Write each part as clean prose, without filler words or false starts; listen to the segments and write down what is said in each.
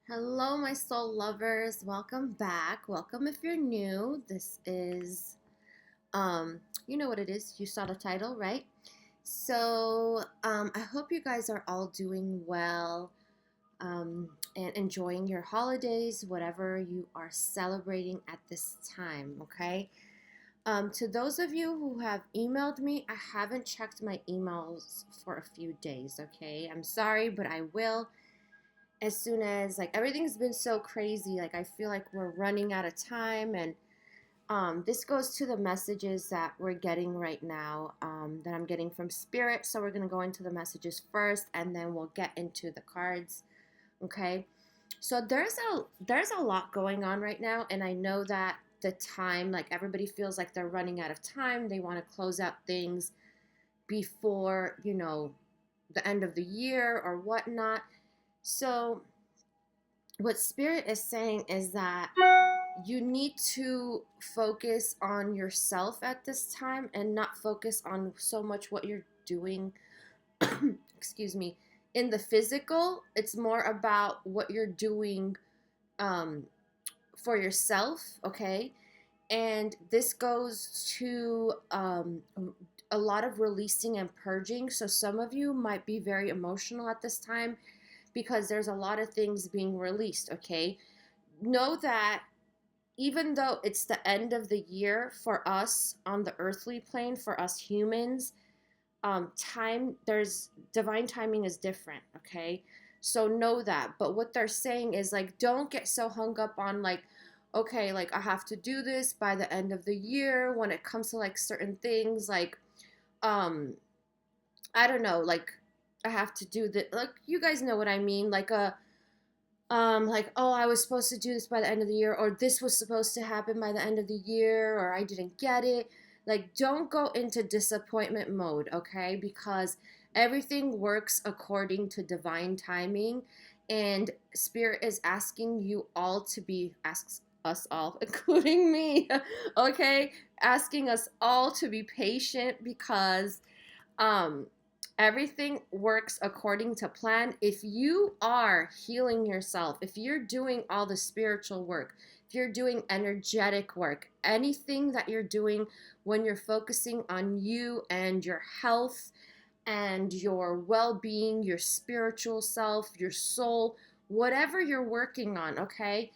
Hello, my soul lovers. Welcome back. Welcome if you're new. This is, you know what it is. You saw the title, right? I hope you guys are all doing well and enjoying your holidays, whatever you are celebrating at this time, okay? To those of you who have emailed me, I haven't checked my emails for a few days, okay? I'm sorry, but I will as soon as like everything's been so crazy. Like I feel like we're running out of time, and this goes to the messages that we're getting right now, that I'm getting from spirit. So we're going to go into the messages first, and then we'll get into the cards. Okay, so there's a lot going on right now, and I know that the time, like everybody feels like they're running out of time. They want to close out things before the end of the year or whatnot. So what spirit is saying is that you need to focus on yourself at this time and not focus on so much what you're doing excuse me, in the physical. It's more about what you're doing um, for yourself. Okay, and this goes to a lot of releasing and purging. So some of you might be very emotional at this time because there's a lot of things being released. Okay, know that even though it's the end of the year for us on the earthly plane, for us humans, there's divine timing is different. Okay, so know that. But what they're saying is like, don't get so hung up on like, okay, like I have to do this by the end of the year when it comes to like certain things, like um I don't know, like I have to do that, like you guys know what I mean, like like, oh, I was supposed to do this by the end of the year, or this was supposed to happen by the end of the year, or I didn't get it. Like, don't go into disappointment mode, okay? Because everything works according to divine timing, and spirit is asking you all to be, asks us all, including me, okay? Asking us all to be patient because um everything works according to plan. If you are healing yourself, if you're doing all the spiritual work, if you're doing energetic work, anything that you're doing when you're focusing on you and your health and your well-being, your spiritual self, your soul, whatever you're working on, okay,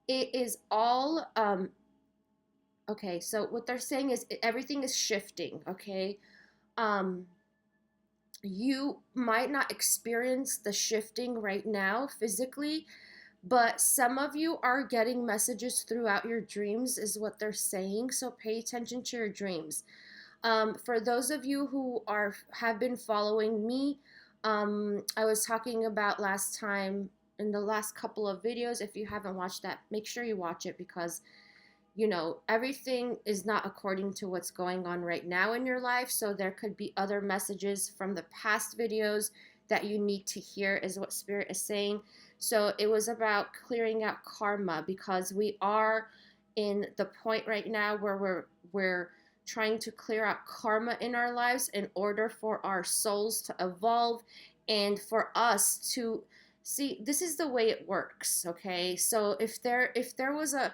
it is all okay. So what they're saying is everything is shifting. Okay, um you might not experience the shifting right now physically, but some of you are getting messages throughout your dreams, is what they're saying. So pay attention to your dreams. For those of you who have been following me, I was talking about last time in the last couple of videos. If you haven't watched that, make sure you watch it because everything is not according to what's going on right now in your life. So there could be other messages from the past videos that you need to hear, is what Spirit is saying. So it was about clearing out karma because we are in the point right now where we're trying to clear out karma in our lives in order for our souls to evolve and for us to see. This is the way it works. Okay, so if there was a,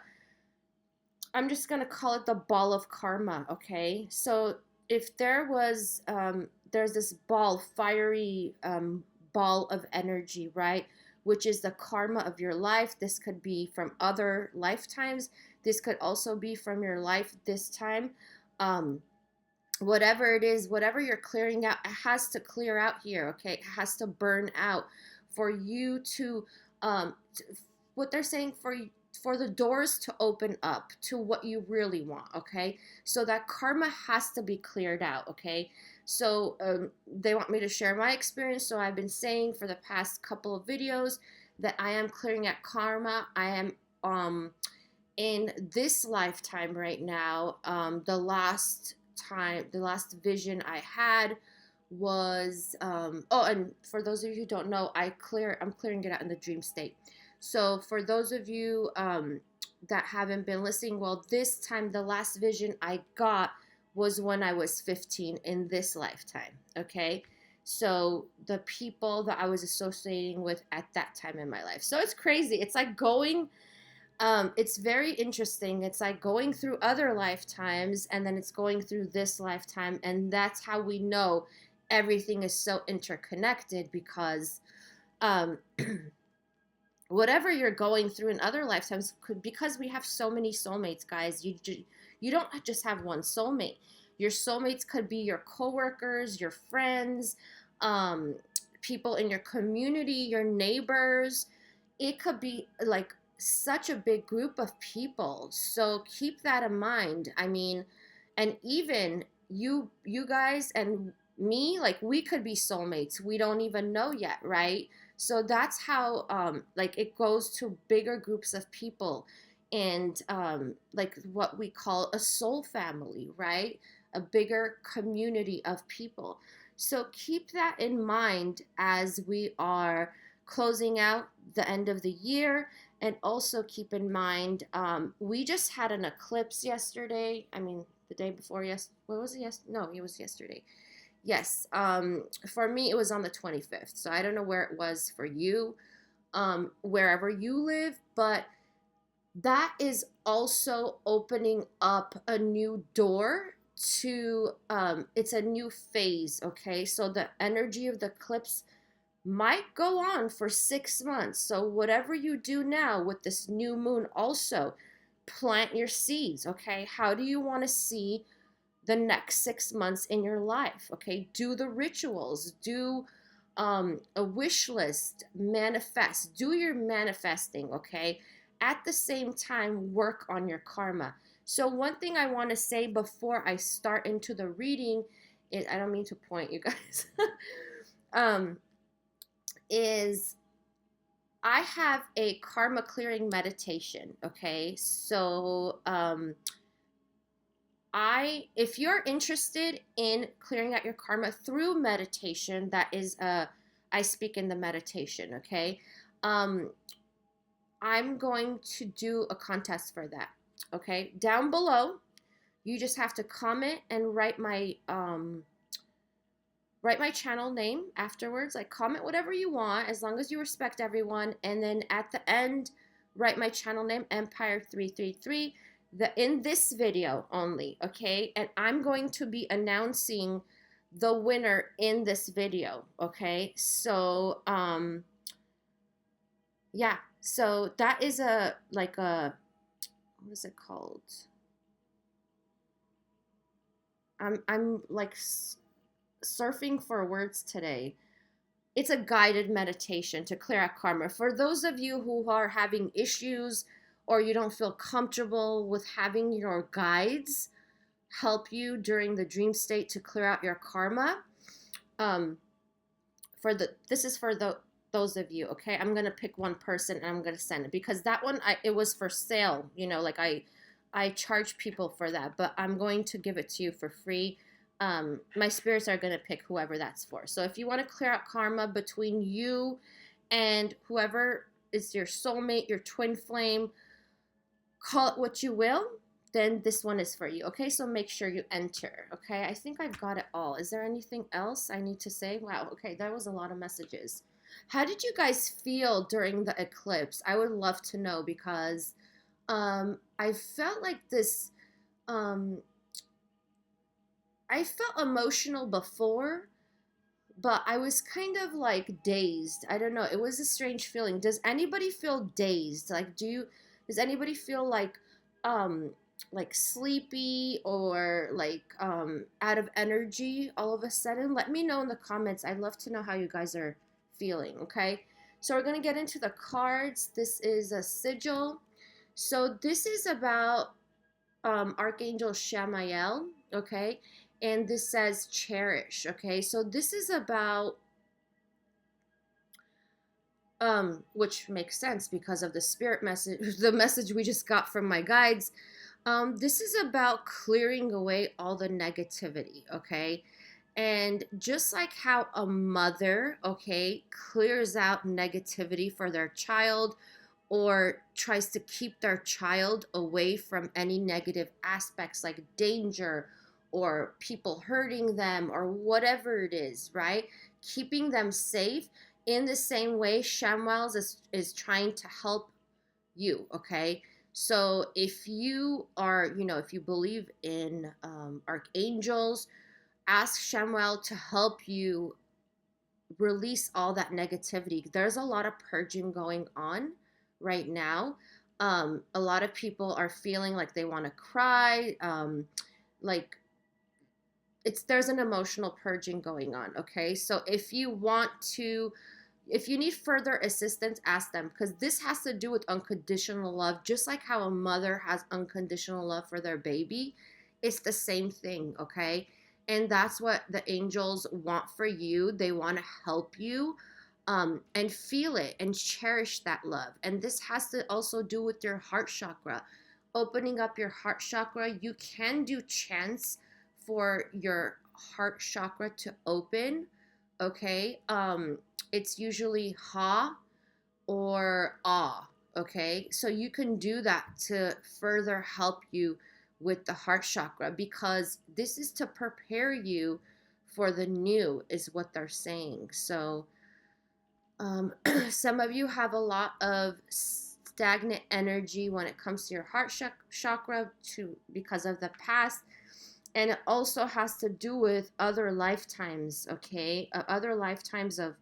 I'm just gonna call it the ball of karma, okay? So if there's this ball, fiery ball of energy, right? Which is the karma of your life. This could be from other lifetimes. This could also be from your life this time. Um, Whatever it is, whatever you're clearing out, it has to clear out here, okay? It has to burn out for you to, what they're saying, for the doors to open up to what you really want, okay? So that karma has to be cleared out, okay? So they want me to share my experience. So I've been saying for the past couple of videos that I am clearing out karma. I am in this lifetime right now. The last vision I had was oh, and for those of you who don't know, I'm clearing it out in the dream state. So for those of you that haven't been listening, well, this time the last vision I got was when I was 15 in this lifetime. Okay, So the people that I was associating with at that time in my life. So it's crazy. It's like going, it's very interesting. It's like going through other lifetimes and then it's going through this lifetime. And that's how we know everything is so interconnected because um, whatever you're going through in other lifetimes could, because we have so many soulmates, guys. You don't just have one soulmate. Your soulmates could be your coworkers, your friends, um, people in your community, your neighbors. It could be like such a big group of people. So keep that in mind. I mean, and even you guys and me, like we could be soulmates. We don't even know yet, right? So that's how like it goes to bigger groups of people and like what we call a soul family, right? A bigger community of people. So keep that in mind as we are closing out the end of the year. And also keep in mind, we just had an eclipse yesterday. I mean, the day before, yes. What was it? Yes. No, it was yesterday. Yes. For me, it was on the 25th. So I don't know where it was for you, wherever you live, but that is also opening up a new door to, it's a new phase. Okay. So the energy of the eclipse might go on for 6 months. So whatever you do now with this new moon, also plant your seeds. Okay. How do you want to see the next 6 months in your life? Okay, do the rituals, do a wish list, manifest, do your manifesting. Okay, at the same time work on your karma. So one thing I want to say before I start into the reading is, I don't mean to point you guys, um, is I have a karma clearing meditation. Okay, so if you're interested in clearing out your karma through meditation, that is, I speak in the meditation, okay? Um, I'm going to do a contest for that, okay? Down below, you just have to comment and write my channel name afterwards. Like, comment whatever you want, as long as you respect everyone. And then at the end, write my channel name, Empire333. In this video only, okay? And I'm going to be announcing the winner in this video, okay? So yeah, so that is a like a, what is it called? I'm like surfing for words today. It's a guided meditation to clear out karma. For those of you who are having issues or you don't feel comfortable with having your guides help you during the dream state to clear out your karma, this is for those of you, okay? I'm gonna pick one person and I'm gonna send it, because that one it was for sale, like I charge people for that, but I'm going to give it to you for free. My spirits are going to pick whoever that's for. So if you want to clear out karma between you and whoever is your soulmate, your twin flame, call it what you will, then this one is for you. Okay, so make sure you enter. Okay, I think I've got it all. Is there anything else I need to say? Wow, okay, that was a lot of messages. How did you guys feel during the eclipse? I would love to know, because I felt like this, I felt emotional before, but I was kind of like dazed. I don't know. It was a strange feeling. Does anybody feel dazed? Like, does anybody feel like sleepy or out of energy all of a sudden? Let me know in the comments. I'd love to know how you guys are feeling, okay? So we're going to get into the cards. This is a sigil. So this is about Archangel Chamuel, okay? And this says cherish, okay? So this is about, which makes sense because of the spirit message, the message we just got from my guides. This is about clearing away all the negativity, okay? And just like how a mother, okay, clears out negativity for their child, or tries to keep their child away from any negative aspects like danger or people hurting them or whatever it is, right? keeping them safe. In the same way, Chamuel is trying to help you, okay? So if you are, if you believe in archangels, ask Chamuel to help you release all that negativity. There's a lot of purging going on right now. A lot of people are feeling like they want to cry. Like there's an emotional purging going on. Okay, so if you need further assistance, ask them, because this has to do with unconditional love. Just like how a mother has unconditional love for their baby, it's the same thing, okay? And that's what the angels want for you. They want to help you, and feel it and cherish that love. And this has to also do with your heart chakra. Opening up your heart chakra, you can do chants for your heart chakra to open, okay? It's usually ha or ah, okay? So you can do that to further help you with the heart chakra, because this is to prepare you for the new, is what they're saying. So some of you have a lot of stagnant energy when it comes to your heart chakra because of the past. And it also has to do with other lifetimes, okay? Other lifetimes of,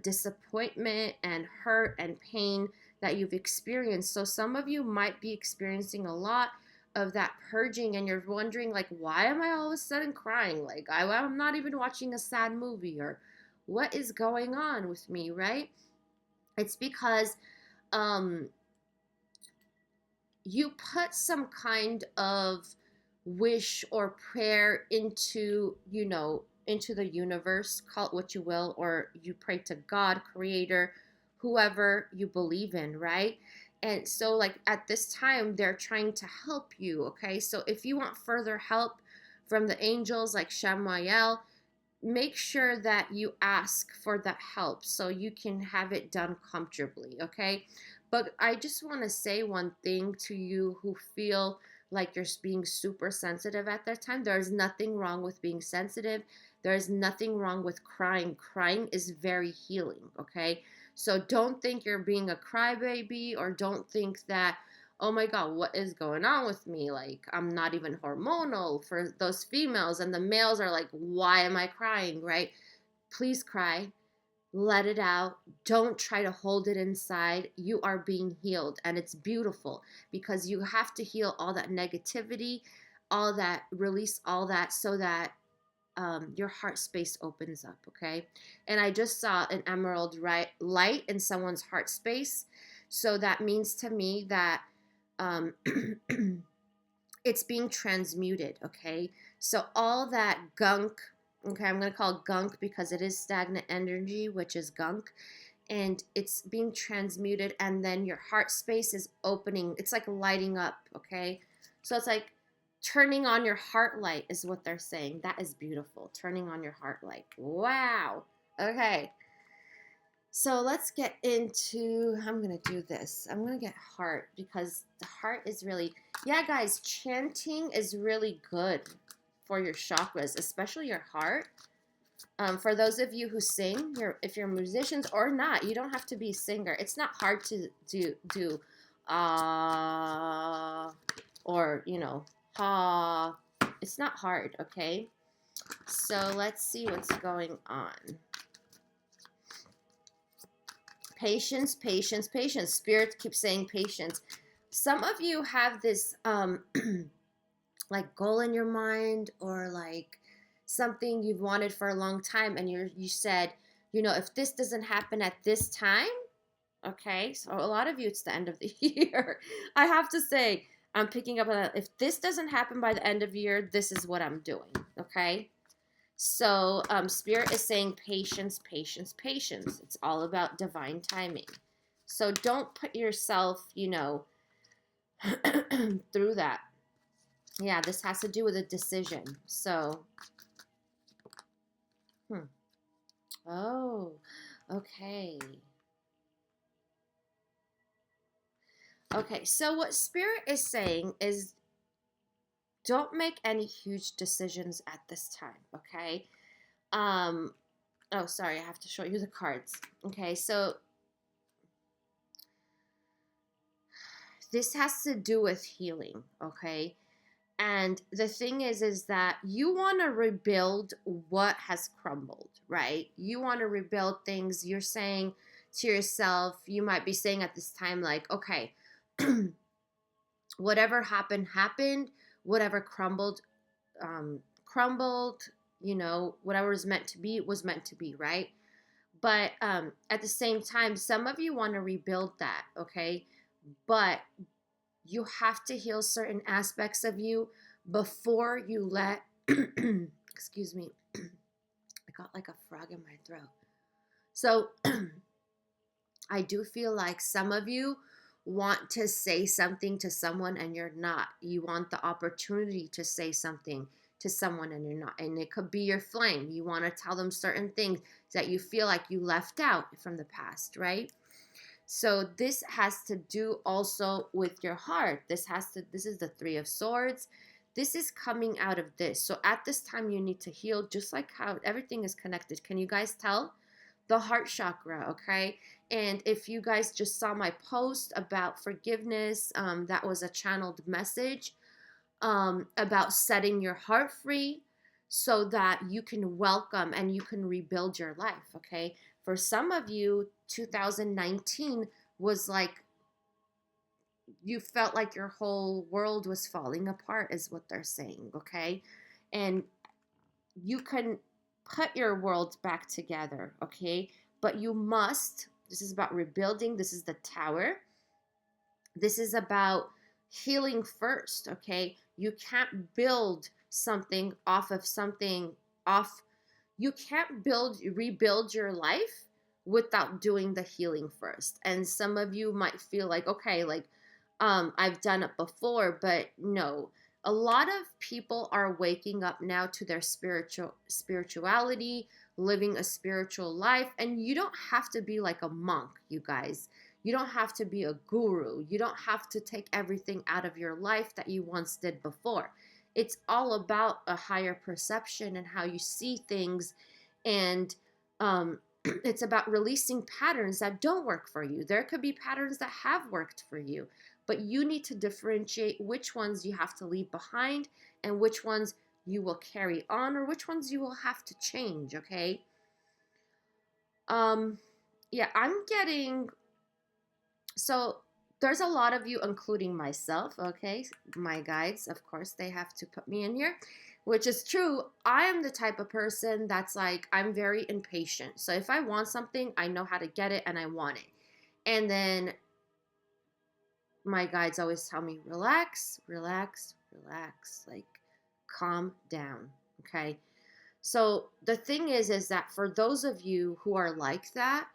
disappointment and hurt and pain that you've experienced. So some of you might be experiencing a lot of that purging, and you're wondering, like, why am I all of a sudden crying? Like, I'm not even watching a sad movie, or what is going on with me, right? It's because you put some kind of wish or prayer into the universe, call it what you will, or you pray to God, creator, whoever you believe in, right? And so, like, at this time, they're trying to help you, okay? So if you want further help from the angels like Chamuel, make sure that you ask for that help so you can have it done comfortably, okay? But I just want to say one thing to you who feel like you're being super sensitive at that time. There's nothing wrong with being sensitive. There's nothing wrong with crying. Crying is very healing, okay? So don't think you're being a crybaby, or don't think that, oh my God, what is going on with me? Like, I'm not even hormonal for those females. And the males are like, why am I crying, right? Please cry. Let it out. Don't try to hold it inside. You are being healed, and it's beautiful, because you have to heal all that negativity, all that, release all that, so that your heart space opens up, okay? And I just saw an emerald light in someone's heart space. So that means to me that it's being transmuted, okay? So all that gunk, okay, I'm going to call it gunk because it is stagnant energy, which is gunk, and it's being transmuted, and then your heart space is opening. It's like lighting up, okay? So it's like turning on your heart light is what they're saying. That is beautiful. Turning on your heart light. Wow. Okay. So let's get into, I'm going to do this. I'm going to get heart, because the heart is really, yeah, guys, chanting is really good for your chakras, especially your heart. For those of you who sing, if you're musicians or not, you don't have to be a singer. It's not hard to do or, ha. It's not hard, okay? So let's see what's going on. Patience, patience, patience. Spirit keeps saying patience. Some of you have this like goal in your mind, or like something you've wanted for a long time, and you said, if this doesn't happen at this time, okay? So a lot of you, it's the end of the year. I have to say, I'm picking up on that. If this doesn't happen by the end of the year, this is what I'm doing, okay? So Spirit is saying patience, patience, patience. It's all about divine timing. So don't put yourself, through that. Yeah, this has to do with a decision. So, oh, okay. Okay, so what Spirit is saying is, don't make any huge decisions at this time, okay? Oh, sorry, I have to show you the cards. Okay, so this has to do with healing, okay? And the thing is that you want to rebuild what has crumbled, right? You want to rebuild things. You're saying to yourself, you might be saying at this time, like, okay, whatever happened, happened. Whatever crumbled, crumbled. You know, whatever was meant to be, right? But at the same time, some of you want to rebuild that, okay? But you have to heal certain aspects of you before you let excuse me, I got like a frog in my throat. So I do feel like some of you want to say something to someone and you're not. You want the opportunity to say something to someone and you're not. And it could be your flame. You want to tell them certain things that you feel like you left out from the past, right? So this has to do also with your heart. This is the 3 of Swords. This is coming out of this. So at this time you need to heal, just like how everything is connected. Can you guys tell? The heart chakra, okay? And if you guys just saw my post about forgiveness, that was a channeled message about setting your heart free so that you can welcome and you can rebuild your life, okay? For some of you, 2019 was like, you felt like your whole world was falling apart, is what they're saying, okay? And you can put your world back together, okay? But you must, this is about rebuilding, this is the Tower. This is about healing first, okay? You can't build something off of something off. You can't rebuild your life without doing the healing first. And some of you might feel like, okay, like I've done it before, but no. A lot of people are waking up now to their spirituality, living a spiritual life, and you don't have to be like a monk, you guys. You don't have to be a guru. You don't have to take everything out of your life that you once did before. It's all about a higher perception and how you see things. And it's about releasing patterns that don't work for you. There could be patterns that have worked for you, but you need to differentiate which ones you have to leave behind and which ones you will carry on or which ones you will have to change, okay? Yeah, I'm getting, so there's a lot of you, including myself, okay? My guides, of course, they have to put me in here, which is true. I am the type of person that's like, I'm very impatient. So if I want something, I know how to get it and I want it. And then my guides always tell me, relax, relax, relax, like calm down, okay? So the thing is that for those of you who are like that,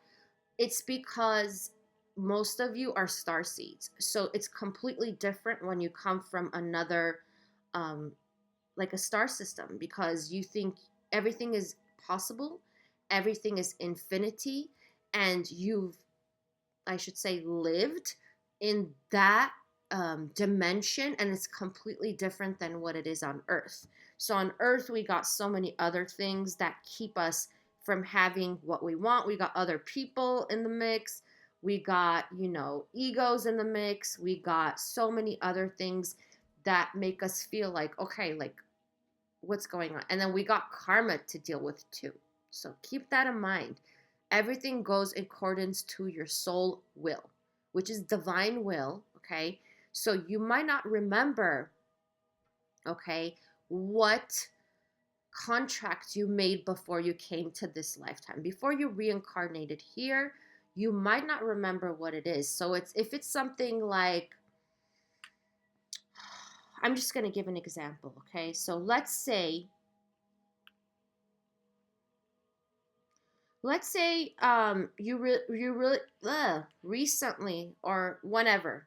it's because most of you are star seeds. So it's completely different when you come from another, like a star system, because you think everything is possible, everything is infinity, and you've, I should say, lived in that dimension, and it's completely different than what it is on Earth. So on Earth, we got so many other things that keep us from having what we want. We got other people in the mix. We got, egos in the mix. We got so many other things that make us feel like, okay, like what's going on? And then we got karma to deal with too. So keep that in mind. Everything goes in accordance to your soul will, which is divine will, okay? So you might not remember, okay, what contract you made before you came to this lifetime. Before you reincarnated here, you might not remember what it is. So if it's something like, I'm just going to give an example, okay? So let's say you really recently or whenever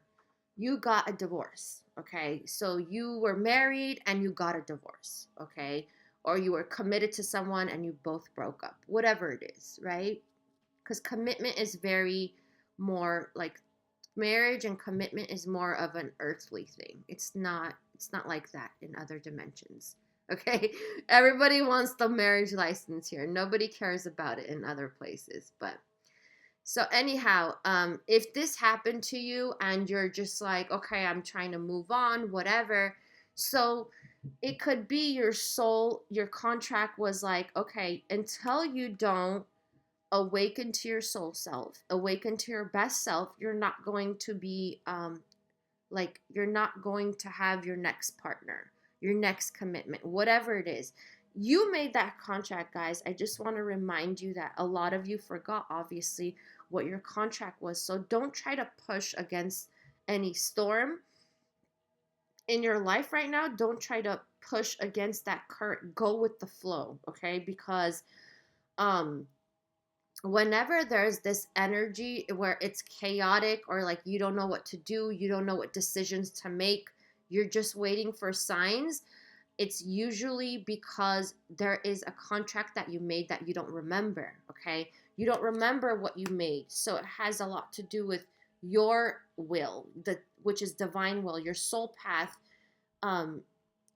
you got a divorce, okay? So you were married and you got a divorce, okay? Or you were committed to someone and you both broke up, whatever it is, right? Because commitment is very more like, marriage and commitment is more of an earthly thing. It's not like that in other dimensions, Okay, everybody wants the marriage license here. Nobody cares about it in other places. But so anyhow, if this happened to you and you're just like, okay, I'm trying to move on, whatever. So it could be your soul, your contract was like, okay, until you don't awaken to your soul self, awaken to your best self, you're not going to be like, you're not going to have your next partner, your next commitment, whatever it is. You made that contract, guys. I just want to remind you that a lot of you forgot, obviously, what your contract was. So don't try to push against any storm in your life right now. Don't try to push against that current. Go with the flow, okay? Because um whenever there's this energy where it's chaotic, or like you don't know what to do, you don't know what decisions to make, you're just waiting for signs, it's usually because there is a contract that you made that you don't remember, okay? You don't remember what you made. So it has a lot to do with your will, which is divine will, your soul path. Um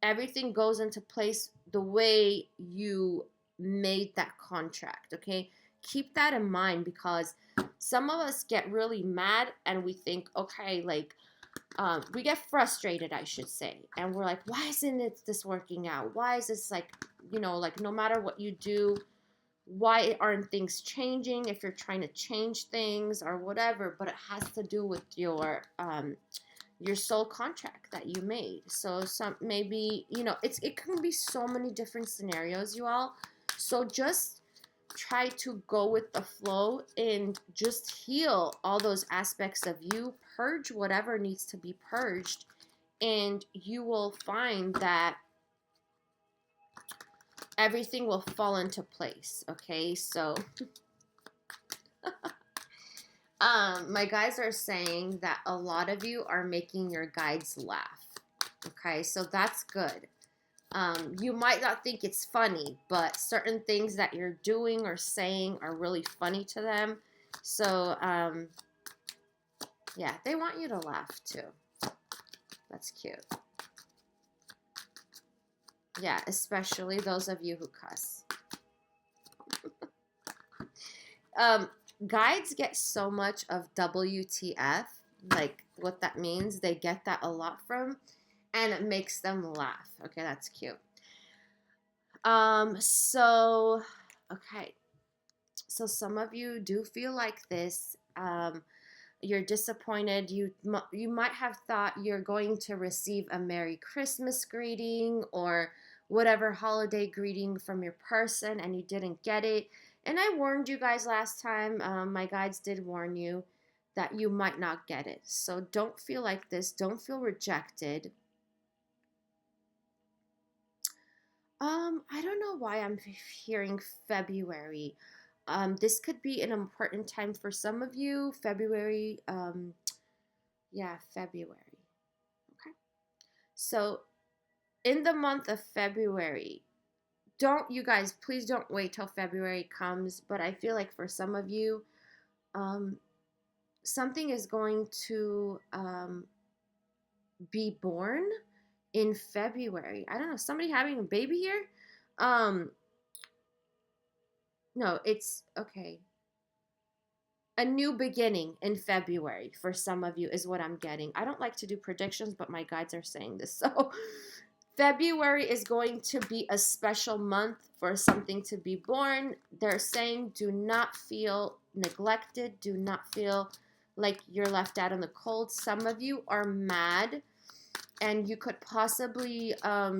Everything goes into place the way you made that contract, okay? Keep that in mind, because some of us get really mad and we think, okay, like, we get frustrated, I should say, and we're like, why isn't this working out? Why is this like, like, no matter what you do, why aren't things changing? If you're trying to change things or whatever, but it has to do with your soul contract that you made. So some, maybe, it can be so many different scenarios, you all. So just try to go with the flow and just heal all those aspects of you, purge whatever needs to be purged, and you will find that everything will fall into place. Okay, so my guys are saying that a lot of you are making your guides laugh. Okay, so that's good. You might not think it's funny, but certain things that you're doing or saying are really funny to them. So, yeah, they want you to laugh too. That's cute. Yeah, especially those of you who cuss. Guides get so much of WTF, like what that means. They get that a lot from, and it makes them laugh. Okay, that's cute. So, okay. So some of you do feel like this. You're disappointed. You might have thought you're going to receive a Merry Christmas greeting or whatever holiday greeting from your person, and you didn't get it. And I warned you guys last time. My guides did warn you that you might not get it. So don't feel like this. Don't feel rejected. I don't know why I'm hearing February. This could be an important time for some of you. February, yeah, February. Okay. So in the month of February, you guys, please don't wait till February comes. But I feel like for some of you, something is going to be born in February. I don't know, somebody having a baby here? No, it's okay. A new beginning in February for some of you is what I'm getting. I don't like to do predictions, but my guides are saying this. So February is going to be a special month for something to be born. They're saying do not feel neglected. Do not feel like you're left out in the cold. Some of you are mad, and you could possibly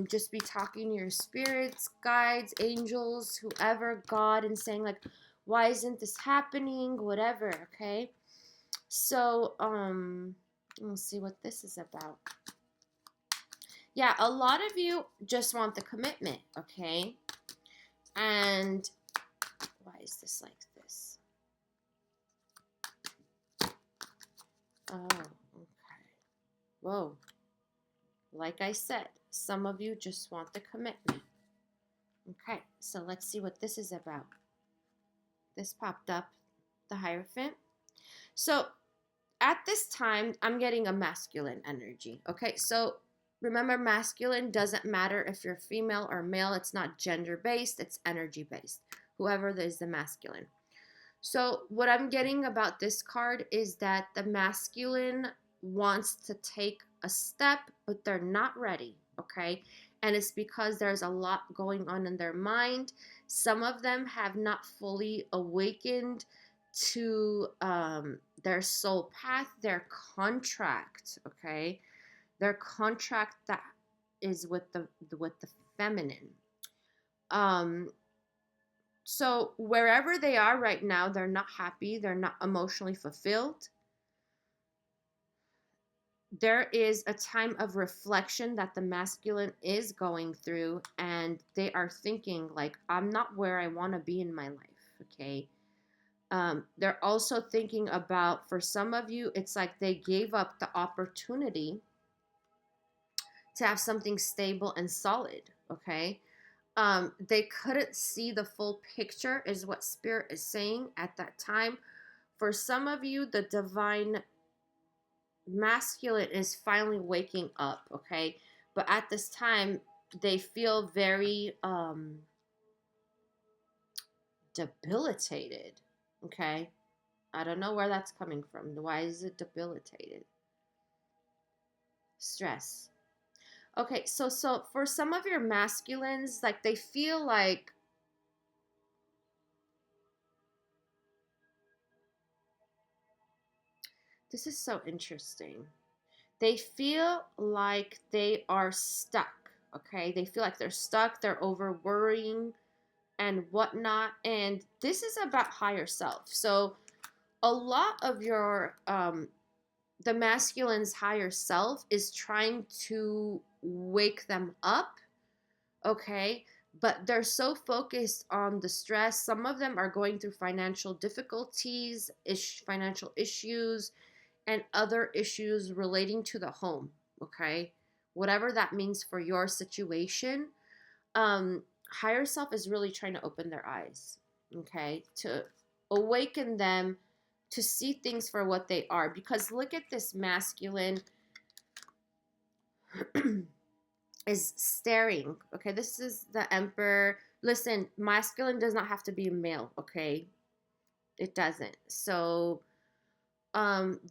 just be talking to your spirits, guides, angels, whoever, God, and saying like, why isn't this happening? Whatever, okay? So, let's see what this is about. Yeah, a lot of you just want the commitment, okay? And why is this like this? Oh, okay. Whoa. Like I said, some of you just want the commitment. Okay, so let's see what this is about. This popped up, the Hierophant. So at this time, I'm getting a masculine energy. Okay, so Remember, masculine doesn't matter if you're female or male. It's not gender based, it's energy based. Whoever is the masculine. So, what I'm getting about this card is that the masculine wants to take a step, but they're not ready, okay? And it's because there's a lot going on in their mind. Some of them have not fully awakened to their soul path, their contract, okay? Their contract that is with the feminine. Um, so wherever they are right now, they're not happy, they're not emotionally fulfilled. There is a time of reflection that the masculine is going through, and they are thinking like, I'm not where I want to be in my life, okay? They're also thinking about, for some of you, it's like they gave up the opportunity to have something stable and solid, okay? They couldn't see the full picture, is what Spirit is saying at that time. For some of you, the divine masculine is finally waking up, okay? But at this time, they feel very debilitated, okay? I don't know where that's coming from. Why is it debilitated? Stress. Okay, so for some of your masculines, like they feel like this is so interesting. They feel like they are stuck, okay? They feel like they're stuck, they're over worrying and whatnot. And this is about higher self. So a lot of your the masculine's higher self is trying to wake them up, okay? But they're so focused on the stress. Some of them are going through financial difficulties, financial issues, and other issues relating to the home, okay? Whatever that means for your situation, higher self is really trying to open their eyes, okay? To awaken them to see things for what they are. Because look at this masculine is staring, okay? This is the Emperor. Listen, masculine does not have to be a male, okay? It doesn't. So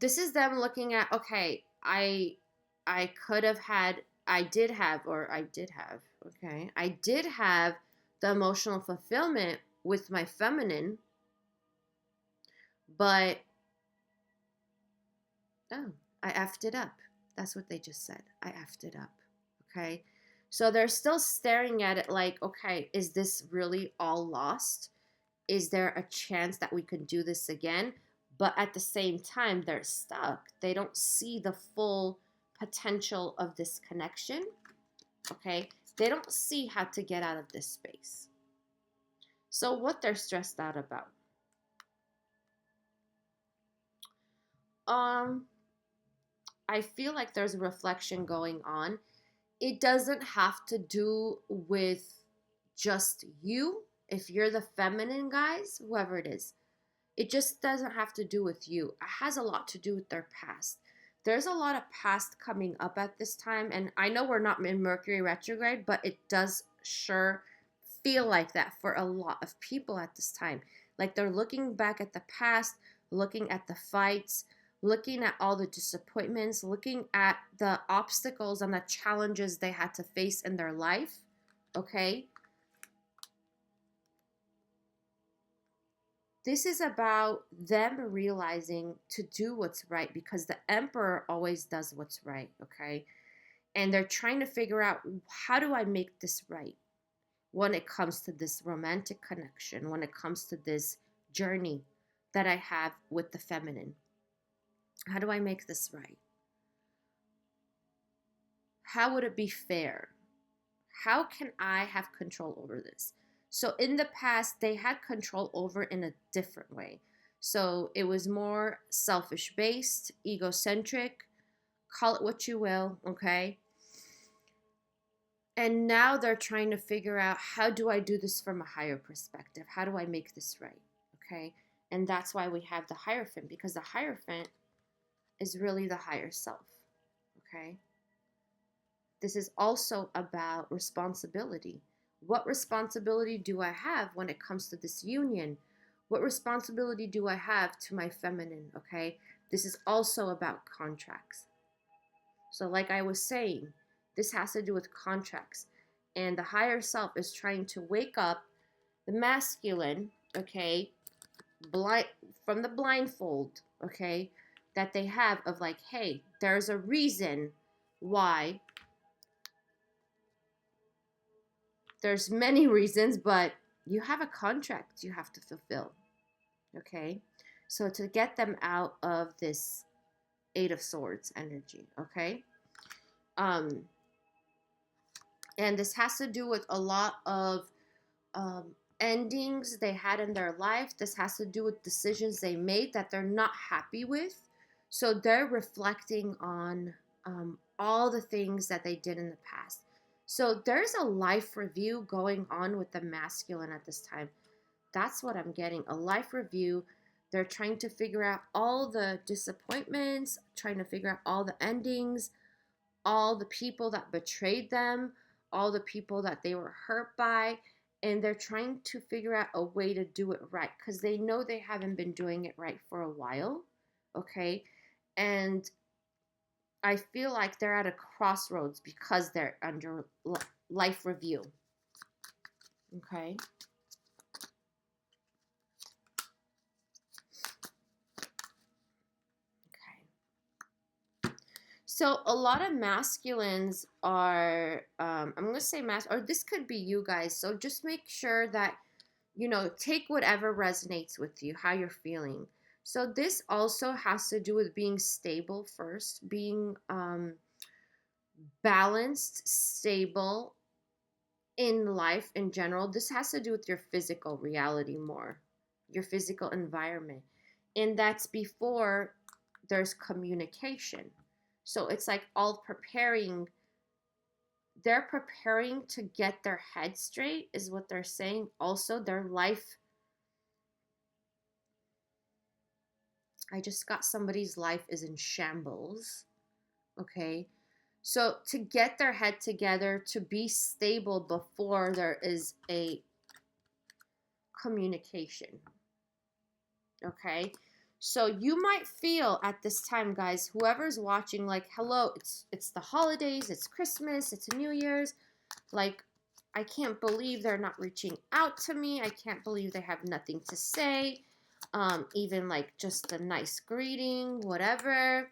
this is them looking at, okay, I could have had, I did have, okay, I did have the emotional fulfillment with my feminine, but oh, I effed it up. That's what they just said. I effed it up. Okay. So they're still staring at it like, okay, is this really all lost? Is there a chance that we could do this again? But at the same time, they're stuck. They don't see the full potential of this connection. Okay. They don't see how to get out of this space. So, what they're stressed out about? Um, I feel like there's a reflection going on. It doesn't have to do with just you. If you're the feminine guys, whoever it is, it just doesn't have to do with you. It has a lot to do with their past. There's a lot of past coming up at this time, and I know we're not in Mercury retrograde, but it does sure feel like that for a lot of people at this time. Like they're looking back at the past, looking at the fights, looking at all the disappointments, looking at the obstacles and the challenges they had to face in their life. Okay? This is about them realizing to do what's right because the emperor always does what's right, okay? And they're trying to figure out, how do I make this right when it comes to this romantic connection, when it comes to this journey that I have with the feminine? How do I make this right? How would it be fair? How can I have control over this? So in the past, they had control over in a different way. So it was more selfish based, egocentric, call it what you will, okay? And now they're trying to figure out, how do I do this from a higher perspective? How do I make this right? Okay? And that's why we have the Hierophant, because the Hierophant is really the higher self. Okay? This is also about responsibility. What responsibility do I have when it comes to this union? What responsibility do I have to my feminine? Okay. This is also about contracts. So, like I was saying, this has to do with contracts. And the higher self is trying to wake up the masculine, okay, blind from the blindfold, okay, that they have of like, hey, there's a reason why. There's many reasons, but you have a contract you have to fulfill, okay? So to get them out of this Eight of Swords energy, okay? Um, and this has to do with a lot of endings they had in their life. This has to do with decisions they made that they're not happy with. So they're reflecting on all the things that they did in the past. So there's a life review going on with the masculine at this time. That's what I'm getting, a life review. They're trying to figure out all the disappointments, trying to figure out all the endings, all the people that betrayed them, all the people that they were hurt by, and they're trying to figure out a way to do it right because they know they haven't been doing it right for a while, okay? And I feel like they're at a crossroads because they're under life review, okay? So a lot of masculines are, I'm going to say or this could be you guys. So just make sure that, take whatever resonates with you, how you're feeling. So this also has to do with being stable first, being balanced, stable in life in general. This has to do with your physical reality more, your physical environment. And that's before there's communication. So it's like all preparing. They're preparing to get their head straight, is what they're saying. Also, their life. I just got somebody's life is in shambles. Okay. So to get their head together, to be stable before there is a communication. Okay. So you might feel at this time, guys, whoever's watching, like, hello, it's the holidays, it's Christmas, it's New Year's. Like, I can't believe they're not reaching out to me. I can't believe they have nothing to say. Even like just a nice greeting, whatever.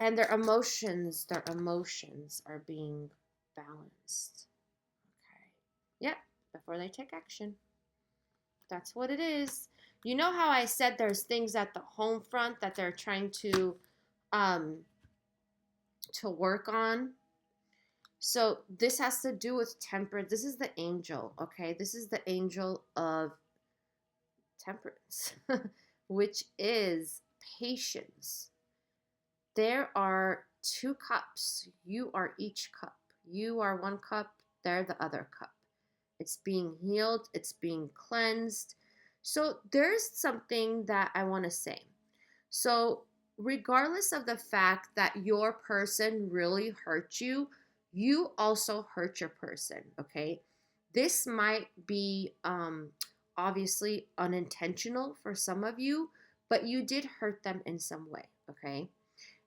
And their emotions are being balanced. Okay. Yep, before they take action. That's what it is. You know how I said there's things at the home front that they're trying to work on? So this has to do with temperance. This is the angel, okay? This is the angel of temperance, which is patience. There are two cups. You are each cup. You are one cup, they're the other cup. It's being healed, it's being cleansed. So there's something that I want to say. So, regardless of the fact that your person really hurt you, you also hurt your person, okay? This might be obviously unintentional for some of you, but you did hurt them in some way, okay?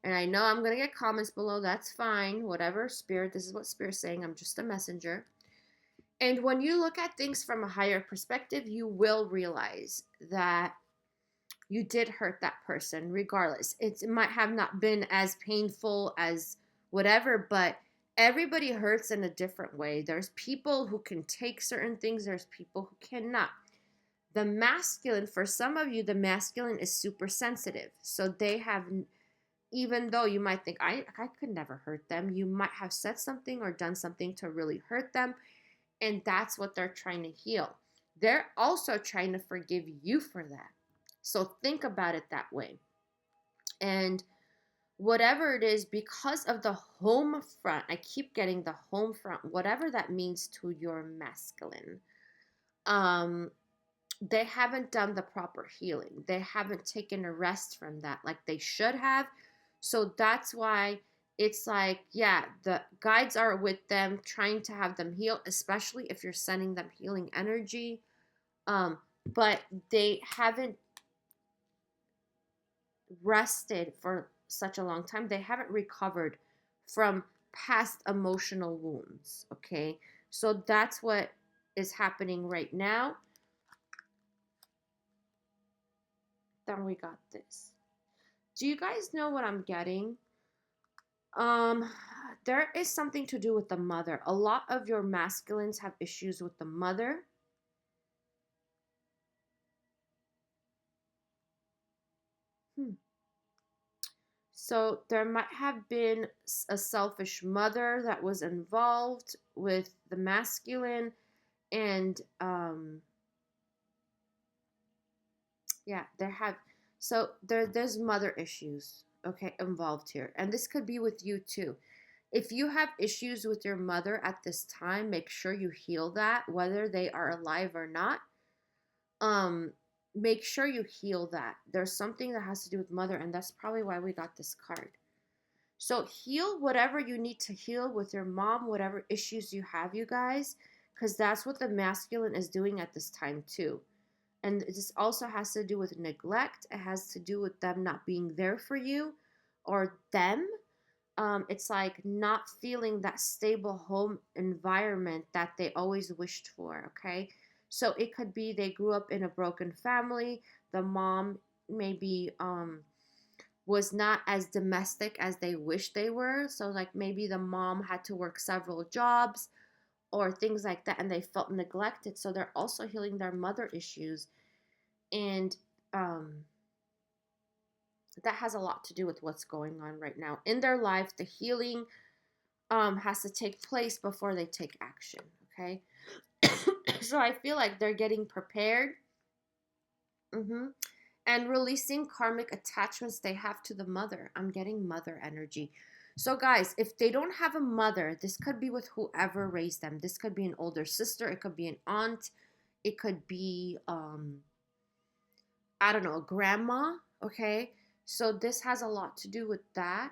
And I know I'm going to get comments below. That's fine. Whatever, Spirit. This is what Spirit's saying. I'm just a messenger. And when you look at things from a higher perspective, you will realize that you did hurt that person regardless. It might have not been as painful as whatever, but everybody hurts in a different way. There's people who can take certain things, there's people who cannot. The masculine, for some of you, the masculine is super sensitive. So they have, even though you might think, I could never hurt them, you might have said something or done something to really hurt them. And that's what they're trying to heal. They're also trying to forgive you for that. So think about it that way. And whatever it is, because of the home front, I keep getting the home front, whatever that means to your masculine, they haven't done the proper healing. They haven't taken a rest from that like they should have. So that's why it's like, yeah, the guides are with them trying to have them heal, especially if you're sending them healing energy. Um, but they haven't rested for such a long time. They haven't recovered from past emotional wounds. Okay. So that's what is happening right now. Then we got this. Do you guys know what I'm getting? Um, there is something to do with the mother. A lot of your masculines have issues with the mother. Hmm. So there might have been a selfish mother that was involved with the masculine, and yeah, there's mother issues, okay, involved here, and this could be with you too. If you have issues with your mother at this time, make sure you heal that, whether they are alive or not. Um, make sure you heal that. There's something that has to do with mother, and that's probably why we got this card. So heal whatever you need to heal with your mom, whatever issues you have, you guys, because that's what the masculine is doing at this time too. And this also has to do with neglect. It has to do with them not being there for you, or them. It's like not feeling that stable home environment that they always wished for. Okay. So it could be they grew up in a broken family. The mom maybe was not as domestic as they wish they were. So, like, maybe the mom had to work several jobs or things like that, and they felt neglected. So, they're also healing their mother issues. And that has a lot to do with what's going on right now in their life. The healing has to take place before they take action. Okay. So, I feel like they're getting prepared. Mm-hmm. And releasing karmic attachments they have to the mother. I'm getting mother energy. So, guys, if they don't have a mother, this could be with whoever raised them. This could be an older sister, it could be an aunt, it could be, I don't know, a grandma. Okay. So, this has a lot to do with that.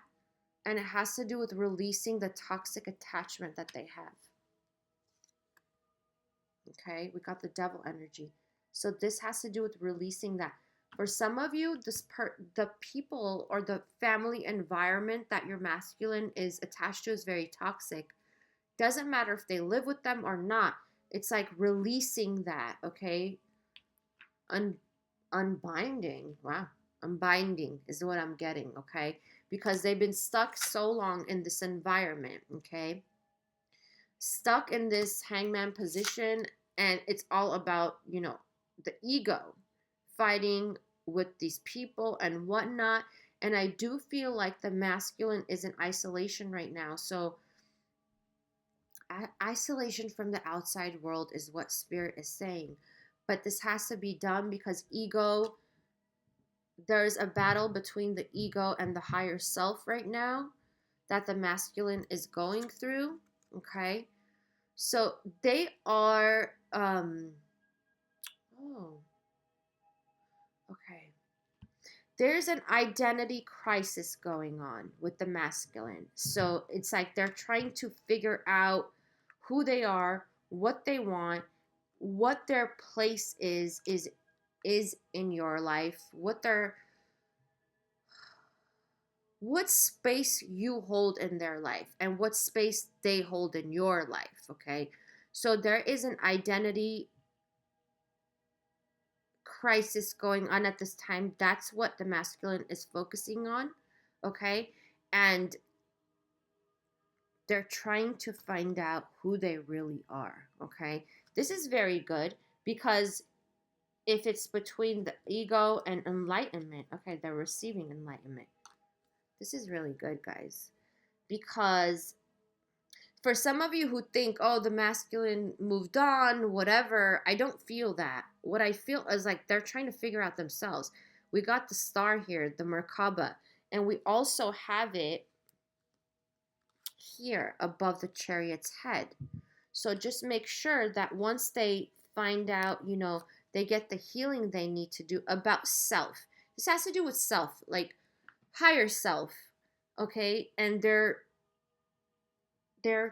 And it has to do with releasing the toxic attachment that they have. Okay. We got the devil energy. So, this has to do with releasing that. For some of you, the people or the family environment that your masculine is attached to is very toxic. Doesn't matter if they live with them or not. It's like releasing that, okay? Unbinding. Wow. Unbinding is what I'm getting, okay? Because they've been stuck so long in this environment, okay? Stuck in this hangman position, and it's all about, the ego fighting with these people and whatnot. And I do feel like the masculine is in isolation right now. So isolation from the outside world is what spirit is saying. But this has to be done because there's a battle between the ego and the higher self right now that the masculine is going through. Okay. So they are, oh, okay. There's an identity crisis going on with the masculine. So it's like they're trying to figure out who they are, what they want, what their place is in your life, what space you hold in their life and what space they hold in your life, okay? So there is an identity crisis going on at this time. That's what the masculine is focusing on, okay? And they're trying to find out who they really are, okay? This is very good because if it's between the ego and enlightenment, okay, they're receiving enlightenment. This is really good, guys, because for some of you who think, oh, the masculine moved on, whatever, I don't feel that. What I feel is like they're trying to figure out themselves. We got the star here, the Merkaba, and we also have it here above the chariot's head. So just make sure that once they find out, they get the healing they need to do about self. This has to do with self, like higher self. Okay, and they're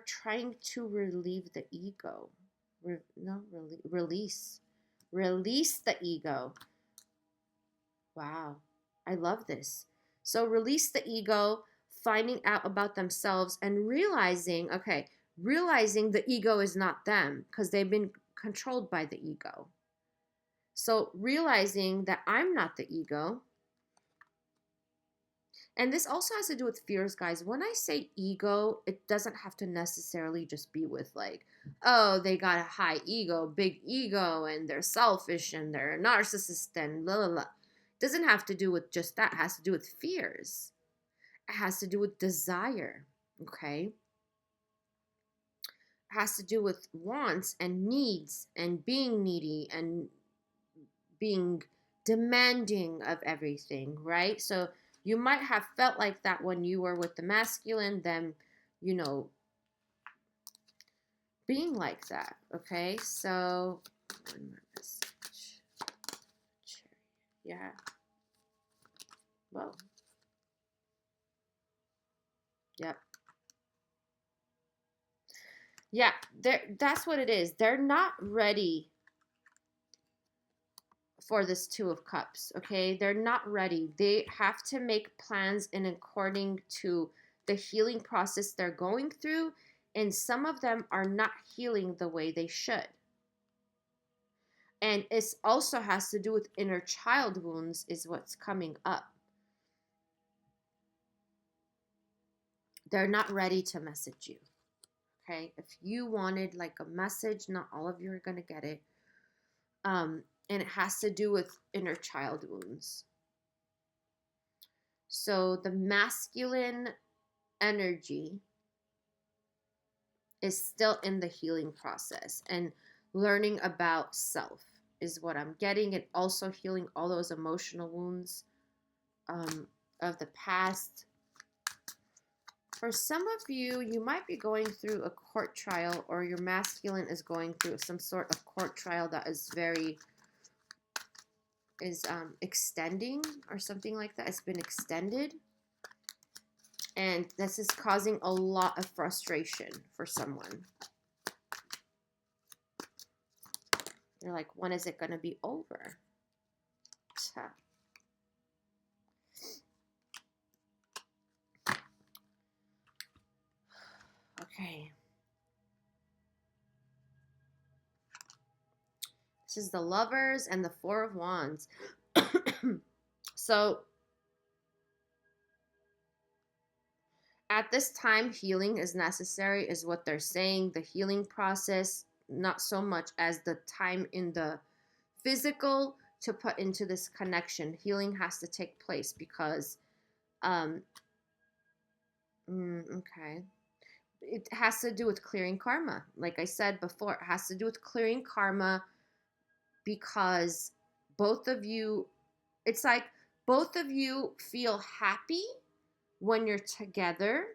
trying to relieve the ego. No, release the ego. Wow, I love this. So release the ego, finding out about themselves and realizing, okay, realizing the ego is not them because they've been controlled by the ego. So realizing that I'm not the ego. And this also has to do with fears, guys. When I say ego, it doesn't have to necessarily just be with like, oh, they got a high ego, big ego, and they're selfish and they're a narcissist and blah, blah, blah. It doesn't have to do with just that. It has to do with fears. It has to do with desire, okay? It has to do with wants and needs and being needy and being demanding of everything, right? So you might have felt like that when you were with the masculine, them, you know, being like that, okay? So, one more message. Yeah. Whoa. Yep. Yeah, that's what it is. They're not ready for this Two of Cups, okay? They're not ready. They have to make plans in according to the healing process they're going through, and some of them are not healing the way they should. And it also has to do with inner child wounds is what's coming up. They're not ready to message you, okay? If you wanted like a message, not all of you are going to get it. And it has to do with inner child wounds. So the masculine energy is still in the healing process and learning about self is what I'm getting, and also healing all those emotional wounds of the past. For some of you, you might be going through a court trial, or your masculine is going through some sort of court trial that is extending or something like that. It's been extended. And this is causing a lot of frustration for someone. You're like, when is it going to be over? Okay. This is the Lovers and the Four of Wands. So, at this time, healing is necessary, is what they're saying. The healing process, not so much as the time in the physical to put into this connection. Healing has to take place because, okay. It has to do with clearing karma. Like I said before, it has to do with clearing karma because both of you, it's like both of you feel happy when you're together,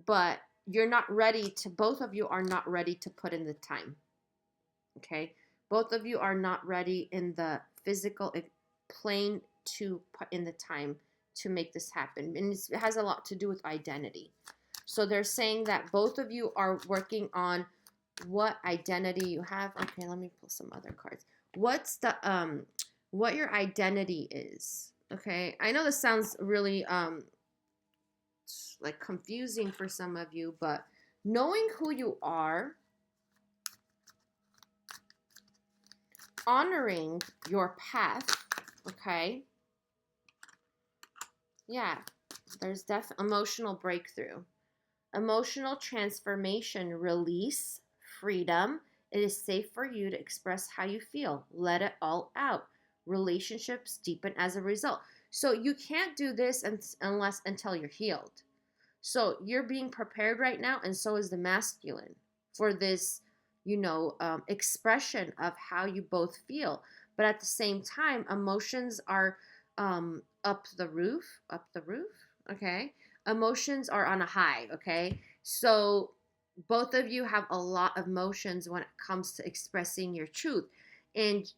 but you're not ready to, both of you are not ready to put in the time. Okay? Both of you are not ready in the physical plane to put in the time to make this happen. And it has a lot to do with identity. So they're saying that both of you are working on what identity you have. Okay, let me pull some other cards. What's the what your identity is. Okay? I know this sounds really like confusing for some of you, but knowing who you are, honoring your path, okay? Yeah, there's definitely emotional breakthrough. Emotional transformation, release, freedom. It is safe for you to express how you feel. Let it all out. Relationships deepen as a result. So you can't do this unless until you're healed. So you're being prepared right now, and so is the masculine for this, expression of how you both feel. But at the same time, emotions are up the roof, okay? Emotions are on a high, okay? So both of you have a lot of emotions when it comes to expressing your truth. And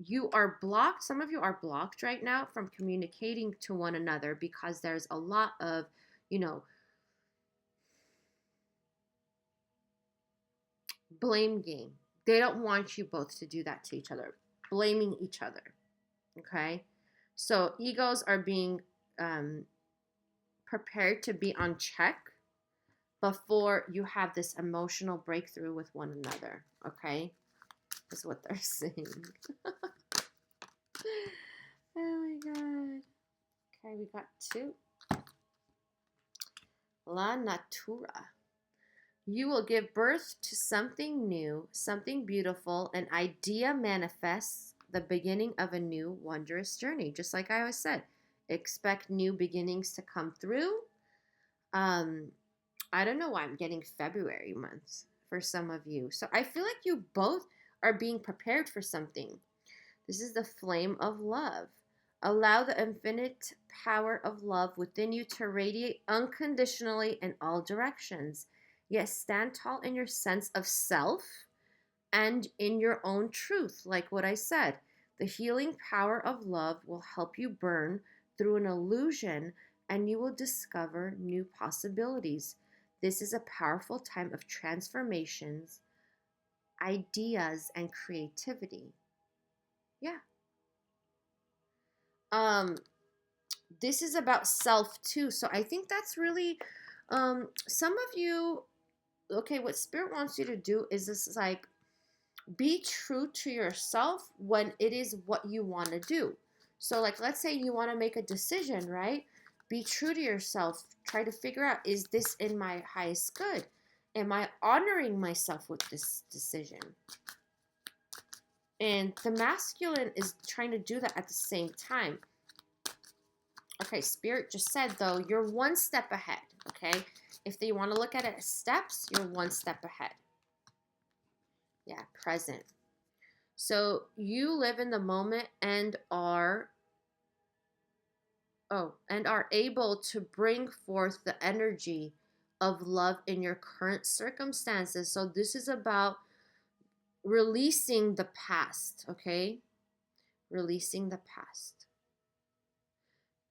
you are blocked. Some of you are blocked right now from communicating to one another because there's a lot of, you know, blame game. They don't want you both to do that to each other, blaming each other. Okay. So egos are being prepared to be on check before you have this emotional breakthrough with one another. Okay. Is what they're saying. Oh my God. Okay, we got 2. La Natura. You will give birth to something new, something beautiful. An idea manifests the beginning of a new, wondrous journey. Just like I always said, expect new beginnings to come through. I don't know why I'm getting February months for some of you. So I feel like you both are being prepared for something. This is the flame of love. Allow the infinite power of love within you to radiate unconditionally in all directions. Yet stand tall in your sense of self and in your own truth. Like what I said, the healing power of love will help you burn through an illusion and you will discover new possibilities. This is a powerful time of transformations, ideas, and creativity. Yeah. This is about self too. So I think that's really some of you, okay, what spirit wants you to do is this, like, be true to yourself when it is what you want to do. So like, let's say you want to make a decision, right? Be true to yourself. Try to figure out, is this in my highest good? Am I honoring myself with this decision? And the masculine is trying to do that at the same time. Okay, Spirit just said, though, you're one step ahead, okay? If they want to look at it as steps, you're one step ahead. Yeah, present. So you live in the moment and are able to bring forth the energy of love in your current circumstances. So this is about releasing the past, okay? Releasing the past.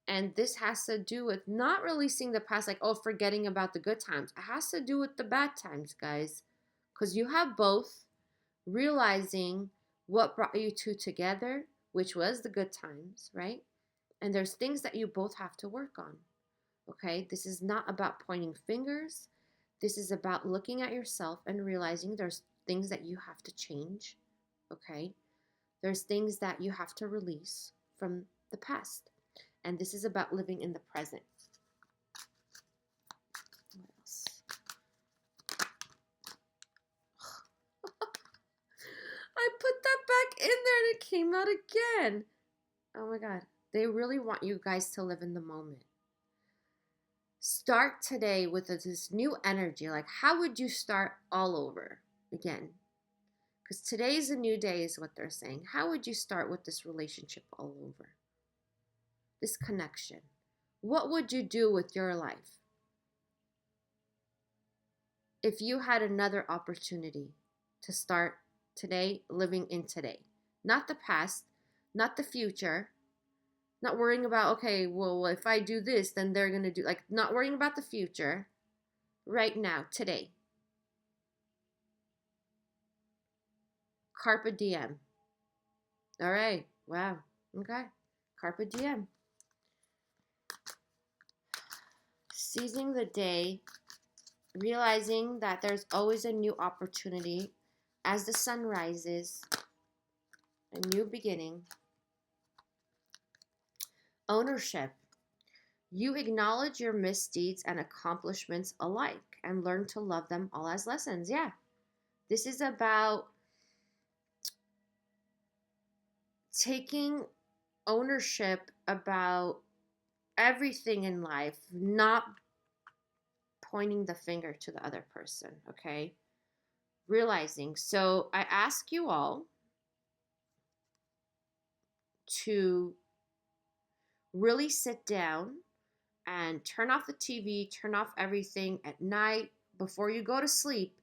And this has to do with not releasing the past, like, oh, forgetting about the good times. It has to do with the bad times, guys. Because you have both, realizing what brought you two together, which was the good times, right? And there's things that you both have to work on, okay? This is not about pointing fingers. This is about looking at yourself and realizing there's things that you have to change, okay? There's things that you have to release from the past. And this is about living in the present. What else? I put that back in there and it came out again. Oh my God. They really want you guys to live in the moment. Start today with this new energy. Like, how would you start all over again? Because today's a new day is what they're saying. How would you start with this relationship all over? This connection. What would you do with your life if you had another opportunity to start today, living in today? Not the past, not the future, not worrying about, okay, well, if I do this, then they're going to do, like, not worrying about the future. Right now, today. Carpe diem. All right. Wow. Okay. Carpe diem. Seizing the day, realizing that there's always a new opportunity as the sun rises, a new beginning. Ownership. You acknowledge your misdeeds and accomplishments alike and learn to love them all as lessons. Yeah. This is about taking ownership about everything in life, not pointing the finger to the other person, okay? Realizing. So I ask you all to really sit down and turn off the TV, turn off everything at night before you go to sleep,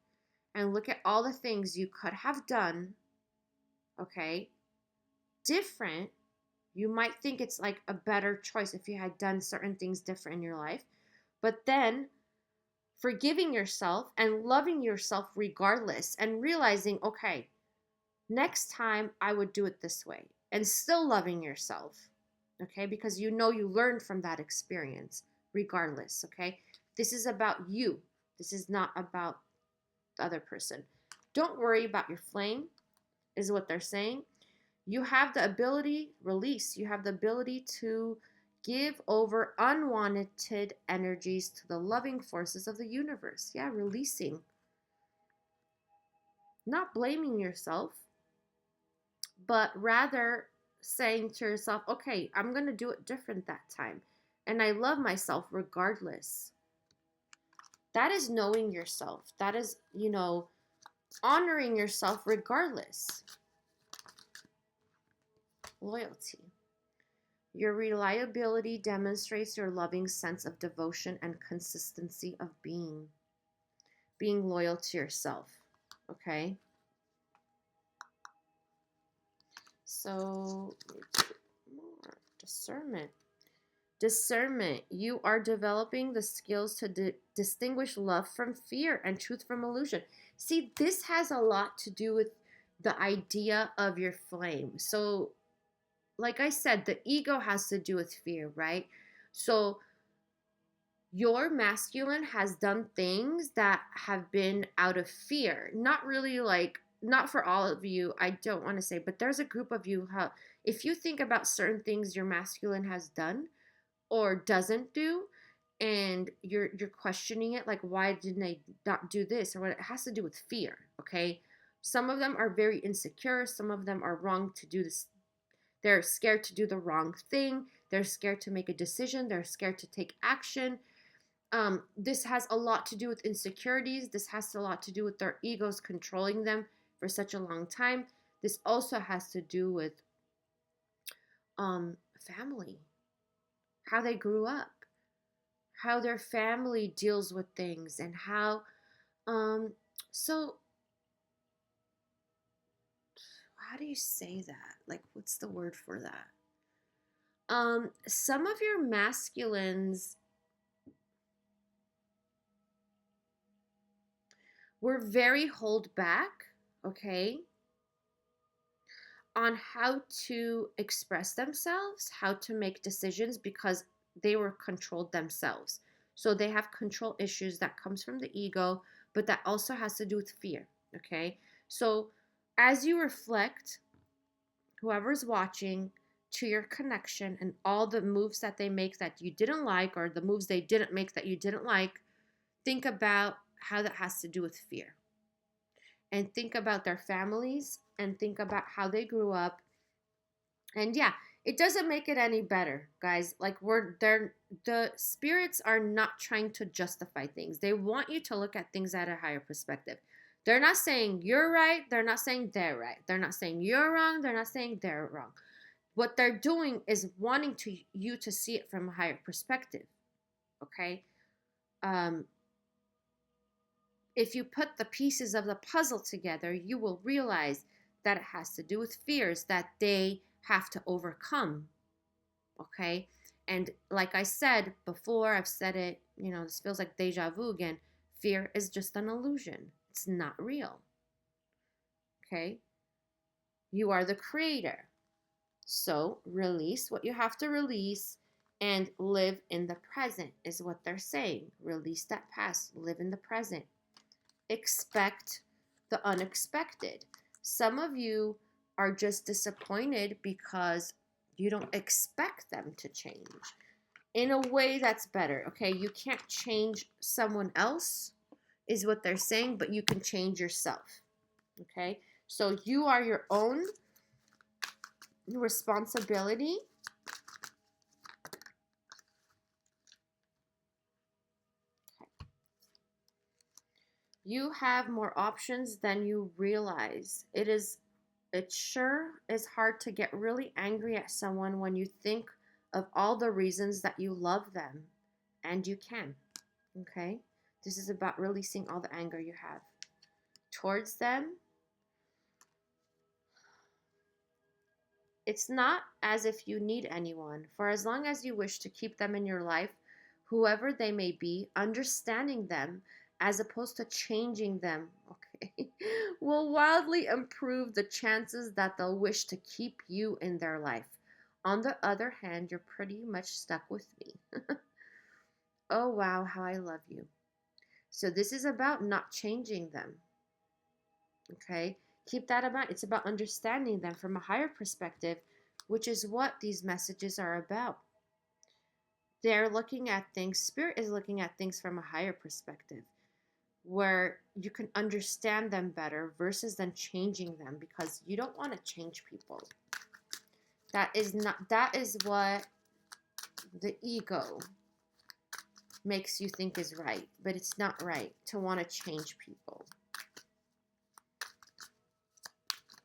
and look at all the things you could have done, okay, different. You might think it's like a better choice if you had done certain things different in your life. But then forgiving yourself and loving yourself regardless and realizing, okay, next time I would do it this way, and still loving yourself, okay? Because you know you learned from that experience regardless, okay? This is about you. This is not about the other person. Don't worry about your flame, is what they're saying. You have the ability, release, you have the ability to give over unwanted energies to the loving forces of the universe. Yeah, releasing. Not blaming yourself, but rather saying to yourself, okay, I'm going to do it different that time. And I love myself regardless. That is knowing yourself. That is, honoring yourself regardless. Loyalty. Your reliability demonstrates your loving sense of devotion and consistency of being loyal to yourself. Okay? So, more discernment. Discernment. You are developing the skills to distinguish love from fear and truth from illusion. See, this has a lot to do with the idea of your flame. So, like I said, the ego has to do with fear, right? So, your masculine has done things that have been out of fear. Not really like, not for all of you, I don't want to say, but there's a group of you how, if you think about certain things your masculine has done or doesn't do, and you're questioning it, like, why didn't they not do this or what, it has to do with fear, okay? Some of them are very insecure, some of them are wrong to do this, they're scared to do the wrong thing, they're scared to make a decision, they're scared to take action. This has a lot to do with insecurities. This has a lot to do with their egos controlling them for such a long time. This also has to do with family, how they grew up, how their family deals with things, and how so how do you say that? Like, what's the word for that? Some of your masculines were very hold back, okay, on how to express themselves, how to make decisions, because they were controlled themselves. So they have control issues that comes from the ego, but that also has to do with fear, okay? So as you reflect, whoever's watching, to your connection and all the moves that they make that you didn't like, or the moves they didn't make that you didn't like, think about how that has to do with fear. And think about their families and think about how they grew up. And yeah, it doesn't make it any better, guys. Like, the spirits are not trying to justify things. They want you to look at things at a higher perspective. They're not saying you're right, they're not saying they're right. They're not saying you're wrong, they're not saying they're wrong. What they're doing is wanting you to see it from a higher perspective. Okay? If you put the pieces of the puzzle together, you will realize that it has to do with fears that they have to overcome. Okay? And like I said before, I've said it, this feels like deja vu again. Fear is just an illusion. It's not real. Okay? You are the creator. So release what you have to release and live in the present is what they're saying. Release that past, live in the present. Expect the unexpected. Some of you are just disappointed because you don't expect them to change. In a way that's better, okay? You can't change someone else, is what they're saying, but you can change yourself, okay? So you are your own responsibility. Okay. You have more options than you realize. It sure is hard to get really angry at someone when you think of all the reasons that you love them, and you can, okay? This is about releasing all the anger you have towards them. It's not as if you need anyone, for as long as you wish to keep them in your life, whoever they may be, understanding them as opposed to changing them, okay, will wildly improve the chances that they'll wish to keep you in their life. On the other hand, you're pretty much stuck with me. Oh, wow, how I love you. So, this is about not changing them, okay? Keep that in mind. It's about understanding them from a higher perspective, which is what these messages are about. They're looking at things, Spirit is looking at things from a higher perspective where you can understand them better versus than changing them, because you don't want to change people. That is what the ego makes you think is right, but it's not right to want to change people.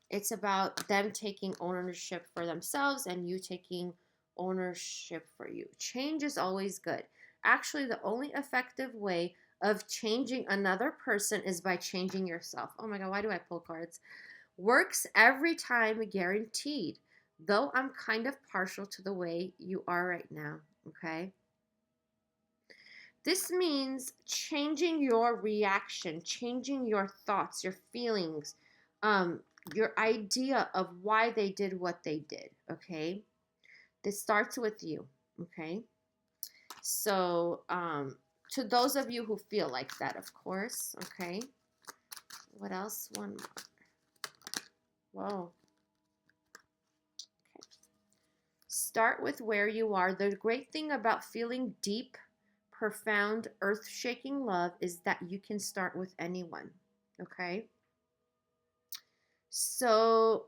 It's about them taking ownership for themselves and you taking ownership for you. Change is always good. Actually, the only effective way of changing another person is by changing yourself. Oh my God, why do I pull cards? Works every time, guaranteed. Though I'm kind of partial to the way you are right now, okay? This means changing your reaction, changing your thoughts, your feelings, your idea of why they did what they did, okay? This starts with you, okay? So, to those of you who feel like that, of course, okay? What else? One more. Whoa. Okay. Start with where you are. The great thing about feeling deep, profound, earth-shaking love is that you can start with anyone, okay? So,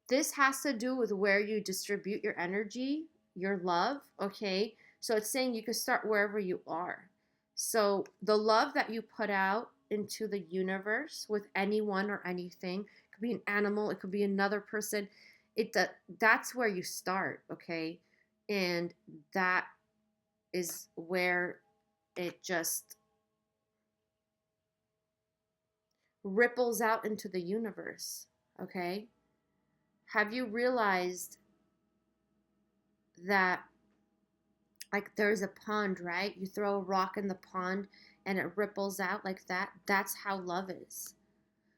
this has to do with where you distribute your energy, your love, okay? So it's saying you can start wherever you are. So the love that you put out into the universe with anyone or anything, it could be an animal, it could be another person, that's where you start, okay? And that is where it just ripples out into the universe, okay? Have you realized that, like, there's a pond, right? You throw a rock in the pond and it ripples out like that? That's how love is.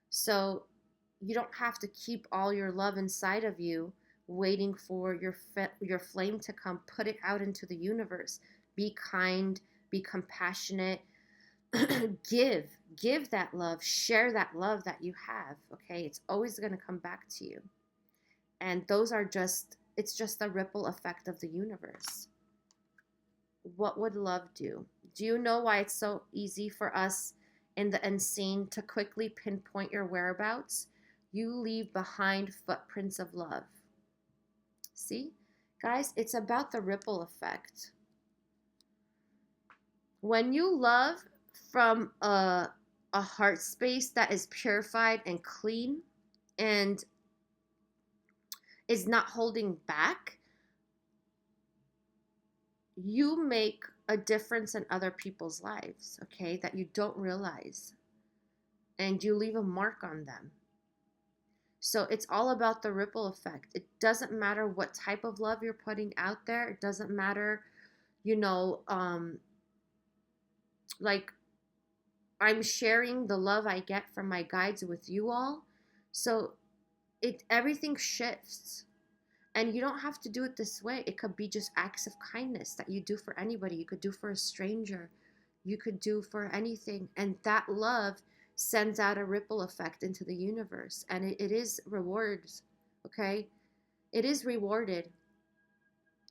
So you don't have to keep all your love inside of you waiting for your flame to come. Put it out into the universe. Be kind, be compassionate. Give that love, share that love that you have, okay? It's always going to come back to you. And it's just the ripple effect of the universe. What would love do? Do you know why it's so easy for us in the unseen to quickly pinpoint your whereabouts? You leave behind footprints of love. See? Guys, it's about the ripple effect. When you love from a heart space that is purified and clean and is not holding back, you make a difference in other people's lives, okay, that you don't realize. And you leave a mark on them. So it's all about the ripple effect. It doesn't matter what type of love you're putting out there. It doesn't matter, like, I'm sharing the love I get from my guides with you all. So everything shifts. And you don't have to do it this way. It could be just acts of kindness that you do for anybody. You could do for a stranger. You could do for anything. And that love sends out a ripple effect into the universe. And it is rewards, okay? It is rewarded.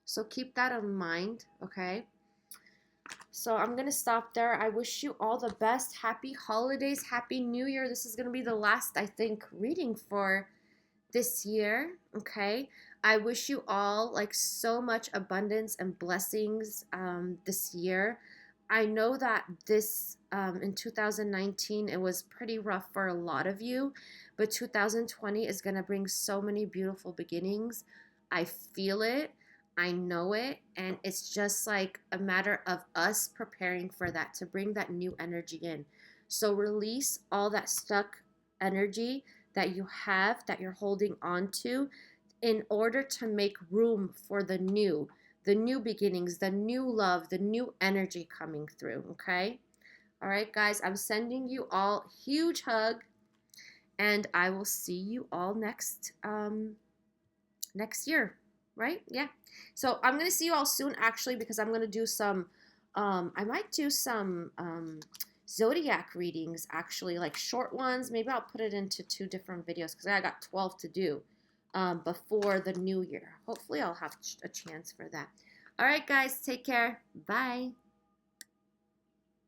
So keep that in mind, okay? So I'm going to stop there. I wish you all the best. Happy holidays. Happy New Year. This is going to be the last, I think, reading for this year, okay? I wish you all like so much abundance and blessings this year. I know that this in 2019 it was pretty rough for a lot of you, but 2020 is going to bring so many beautiful beginnings. I feel it. I know it, and it's just like a matter of us preparing for that, to bring that new energy in. So release all that stuck energy that you have, that you're holding on to, in order to make room for the new beginnings, the new love, the new energy coming through, okay? All right, guys, I'm sending you all a huge hug, and I will see you all next year, right? Yeah. So I'm gonna see you all soon, actually, because I'm gonna do some, I might do some zodiac readings, actually, like short ones. Maybe I'll put it into 2 different videos because I got 12 to do before the new year. Hopefully I'll have a chance for that. All right, guys, take care. Bye.